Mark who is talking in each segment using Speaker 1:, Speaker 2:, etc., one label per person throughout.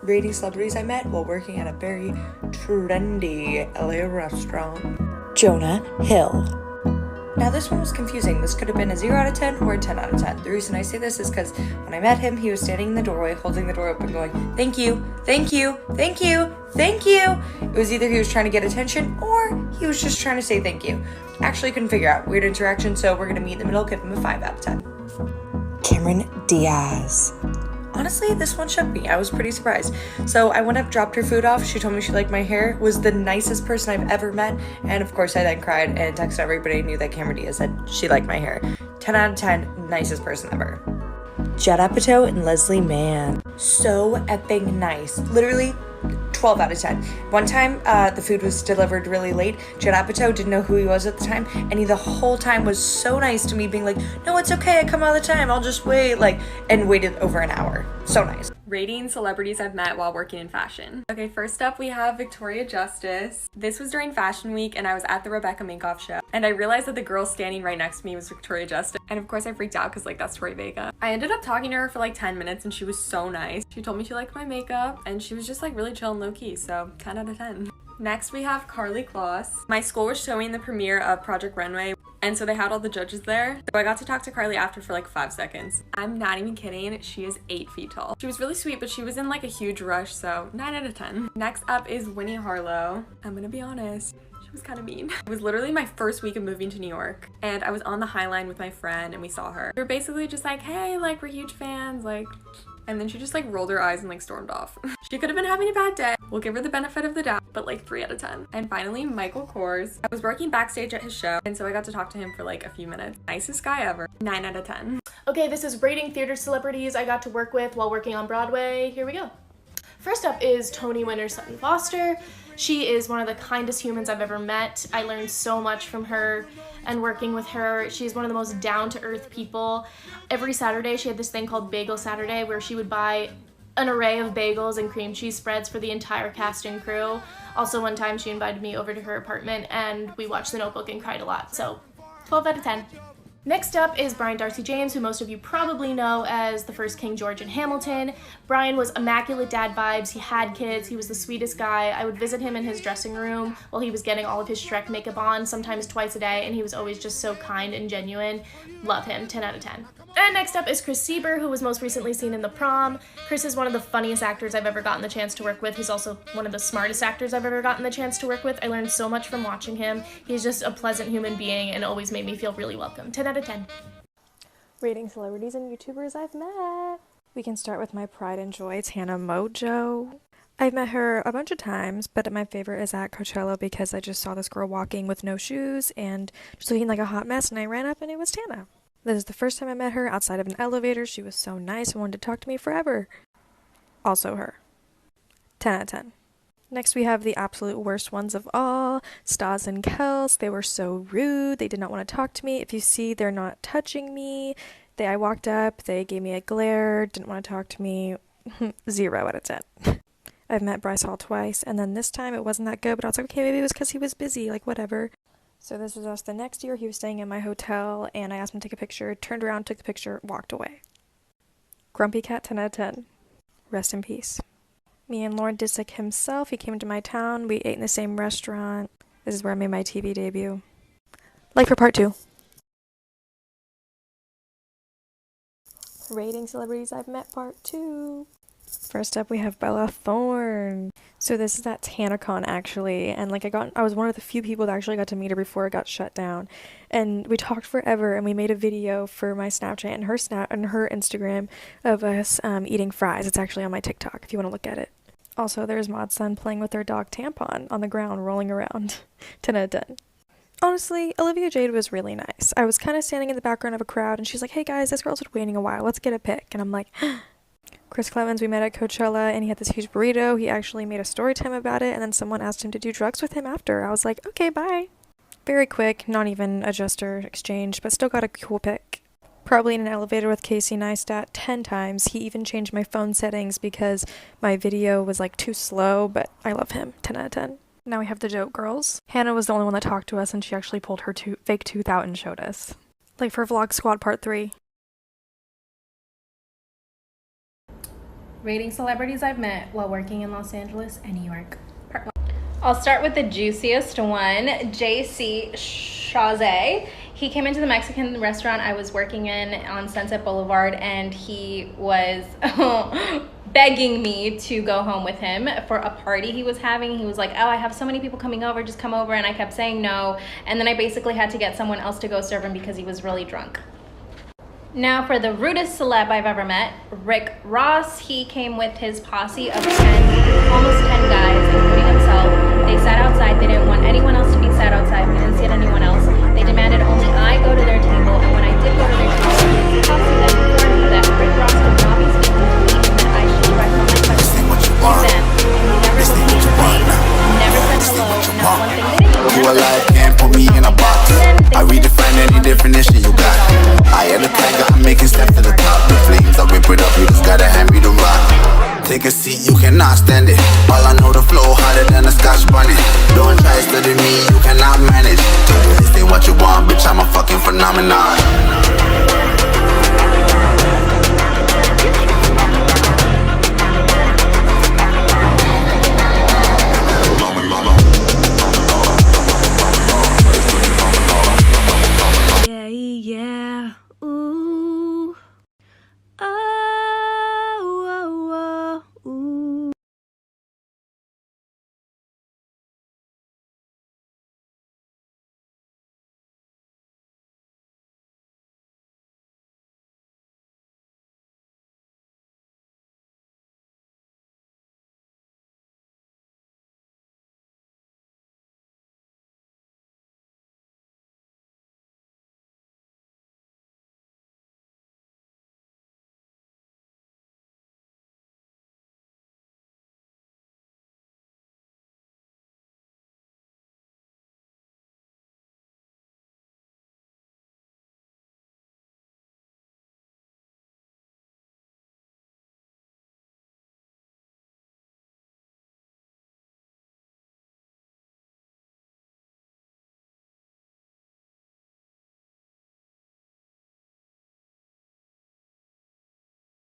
Speaker 1: Rating celebrities I met while working at a very trendy LA restaurant. Jonah Hill. Now this one was confusing. This could have been a 0 out of 10 or a 10 out of 10. The reason I say this is because when I met him, he was standing in the doorway, holding the door open, going, "Thank you, thank you, thank you, thank you." It was either he was trying to get attention or he was just trying to say thank you. Actually couldn't figure out. Weird interaction, so we're gonna meet in the middle, give him a 5 out of 10. Cameron Diaz. Honestly, this one shook me. I was pretty surprised. So I went up, dropped her food off. She told me she liked my hair, was the nicest person I've ever met. And of course I then cried and texted everybody who knew that Cameron Diaz said she liked my hair. 10 out of 10, nicest person ever. Judd Apatow and Leslie Mann. So epic nice. Literally 12 out of 10. One time, the food was delivered really late. Judd Apatow didn't know who he was at the time, and he the whole time was so nice to me, being like, "No, it's okay, I come all the time, I'll just wait," and waited over an hour. So nice.
Speaker 2: Rating celebrities I've met while working in fashion. Okay, first up we have Victoria Justice. This was during Fashion Week and I was at the Rebecca Minkoff show and I realized that the girl standing right next to me was Victoria Justice, and of course I freaked out because that's Tori Vega. I ended up talking to her for 10 minutes and she was so nice. She told me she liked my makeup and she was just really chill and low-key, so 10 out of 10. Next we have Carly Kloss. My school was showing the premiere of Project Runway, and so they had all the judges there. So I got to talk to Carly after for 5 seconds. I'm not even kidding, she is 8 feet tall. She was really sweet, but she was in a huge rush, so 9 out of 10. Next up is Winnie Harlow. I'm gonna be honest, she was kind of mean. It was literally my first week of moving to New York, and I was on the High Line with my friend and we saw her. We were basically just hey, we're huge fans, and then she just rolled her eyes and stormed off. She could have been having a bad day. We'll give her the benefit of the doubt, but 3 out of 10. And finally, Michael Kors. I was working backstage at his show, and so I got to talk to him for a few minutes. Nicest guy ever. 9 out of 10.
Speaker 3: Okay, this is rating theater celebrities I got to work with while working on Broadway. Here we go. First up is Tony winner Sutton Foster. She is one of the kindest humans I've ever met. I learned so much from her and working with her. She's one of the most down-to-earth people. Every Saturday she had this thing called Bagel Saturday where she would buy an array of bagels and cream cheese spreads for the entire cast and crew. Also, one time she invited me over to her apartment and we watched The Notebook and cried a lot, so 12 out of 10. Next up is Brian Darcy James, who most of you probably know as the first King George in Hamilton. Brian was immaculate dad vibes, he had kids, he was the sweetest guy. I would visit him in his dressing room while he was getting all of his Shrek makeup on, sometimes twice a day, and he was always just so kind and genuine. Love him, 10 out of 10. And next up is Chris Sieber, who was most recently seen in The Prom. Chris is one of the funniest actors I've ever gotten the chance to work with. He's also one of the smartest actors I've ever gotten the chance to work with. I learned so much from watching him. He's just a pleasant human being and always made me feel really welcome. 10 out of 10.
Speaker 4: Rating celebrities and YouTubers I've met. We can start with my pride and joy, Tana Mojo. I've met her a bunch of times, but my favorite is at Coachella because I just saw this girl walking with no shoes and just looking like a hot mess, and I ran up and it was Tana. This is the first time I met her outside of an elevator. She was so nice and wanted to talk to me forever. Also her. 10 out of 10. Next we have the absolute worst ones of all, Stas and Kels. They were so rude. They did not want to talk to me. If you see, they're not touching me. I walked up, they gave me a glare, didn't want to talk to me. 0 out of 10. I've met Bryce Hall twice, and then this time it wasn't that good, but I was like, okay, maybe it was because he was busy, whatever. So this was us the next year. He was staying in my hotel, and I asked him to take a picture, turned around, took the picture, walked away. Grumpy Cat, 10 out of 10. Rest in peace. Me and Lauren Disick himself, he came to my town, we ate in the same restaurant. This is where I made my TV debut. For part 2. Rating celebrities I've met, part 2. First up we have Bella Thorne. So this is that TanaCon actually, and I was one of the few people that actually got to meet her before it got shut down. And we talked forever and we made a video for my Snapchat and her Instagram of us eating fries. It's actually on my TikTok if you want to look at it. Also, there's Maud's son playing with their dog Tampon on the ground, rolling around. 10 out of 10. Honestly, Olivia Jade was really nice. I was kind of standing in the background of a crowd and she's like, "Hey guys, this girl's been waiting a while, let's get a pic." And I'm like, Chris Clemens, we met at Coachella and he had this huge burrito. He actually made a story time about it, and then someone asked him to do drugs with him after. I was like, okay, bye. Very quick, not even a gesture exchange, but still got a cool pic. Probably in an elevator with Casey Neistat 10 times. He even changed my phone settings because my video was too slow, but I love him. 10 out of 10. Now we have the joke girls. Hannah was the only one that talked to us, and she actually pulled her fake tooth out and showed us. For Vlog Squad Part 3.
Speaker 3: Rating celebrities I've met while working in Los Angeles and New York. Part 1.
Speaker 5: I'll start with the juiciest one, JC Chazé. He came into the Mexican restaurant I was working in on Sunset Boulevard, and he was begging me to go home with him for a party he was having. He was like, oh, I have so many people coming over, just come over. And I kept saying no. And then I basically had to get someone else to go serve him because he was really drunk. Now for the rudest celeb I've ever met, Rick Ross. He came with his posse of almost 10 guys, including himself. They sat outside. They didn't want anyone else to be sat outside. We didn't see anyone else. They demanded only I go to their table, and when I did go to their table, his posse then informed me that Rick Ross would not be speaking to me and that I should direct all my questions to them. And he never looked me in the face, never said hello, not one thing they didn't.
Speaker 6: You alive, can't put me in a box. I redefine any definition you got. I am the tiger, I'm making steps to the top. The flames, I whip it up, you just gotta hand me the rock. Take a seat, you cannot stand it. All I know, the flow harder than a Scotch bonnet. Don't try studying me, you cannot manage. This ain't what you want, bitch, I'm a fucking phenomenon.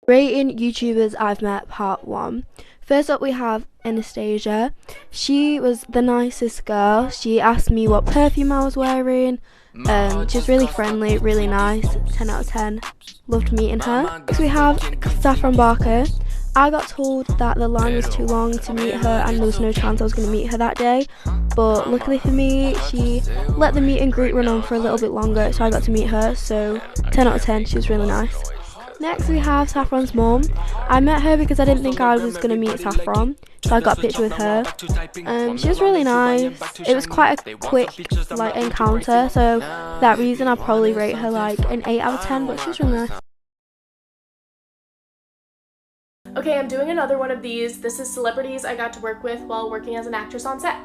Speaker 7: Rating YouTubers I've met, part 1. First up we have Anastasia. She was the nicest girl. She asked me what perfume I was wearing. She's really friendly, really nice. 10 out of 10. Loved meeting her. Next we have Saffron Barker. I got told that the line was too long to meet her and there was no chance I was going to meet her that day. But luckily for me, she let the meet and greet run on for a little bit longer, so I got to meet her. So 10 out of 10, she was really nice. Next we have Saffron's mom. I met her because I didn't think I was going to meet Saffron, so I got a picture with her. She was really nice. It was quite a quick encounter, so for that reason I'd probably rate her like an 8 out of 10, but she was really nice.
Speaker 3: Okay, I'm doing another one of these. This is celebrities I got to work with while working as an actress on set.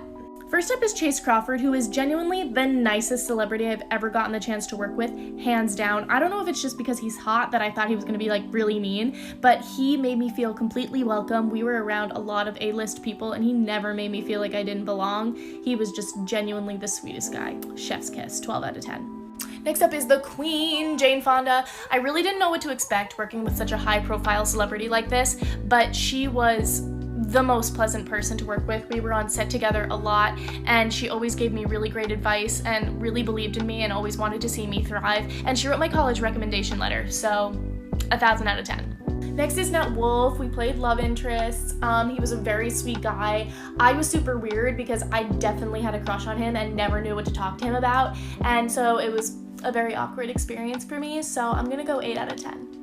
Speaker 3: First up is Chase Crawford, who is genuinely the nicest celebrity I've ever gotten the chance to work with, hands down. I don't know if it's just because he's hot that I thought he was gonna be like really mean, but he made me feel completely welcome. We were around a lot of A-list people and he never made me feel like I didn't belong. He was just genuinely the sweetest guy. Chef's kiss, 12 out of 10. Next up is the Queen, Jane Fonda. I really didn't know what to expect working with such a high-profile celebrity like this, but she was the most pleasant person to work with. We were on set together a lot, and she always gave me really great advice and really believed in me and always wanted to see me thrive. And she wrote my college recommendation letter, so 1,000 out of 10. Next is Nat Wolff. We played love interests. He was a very sweet guy. I was super weird because I definitely had a crush on him and never knew what to talk to him about, and so it was a very awkward experience for me, so I'm gonna go 8 out of 10.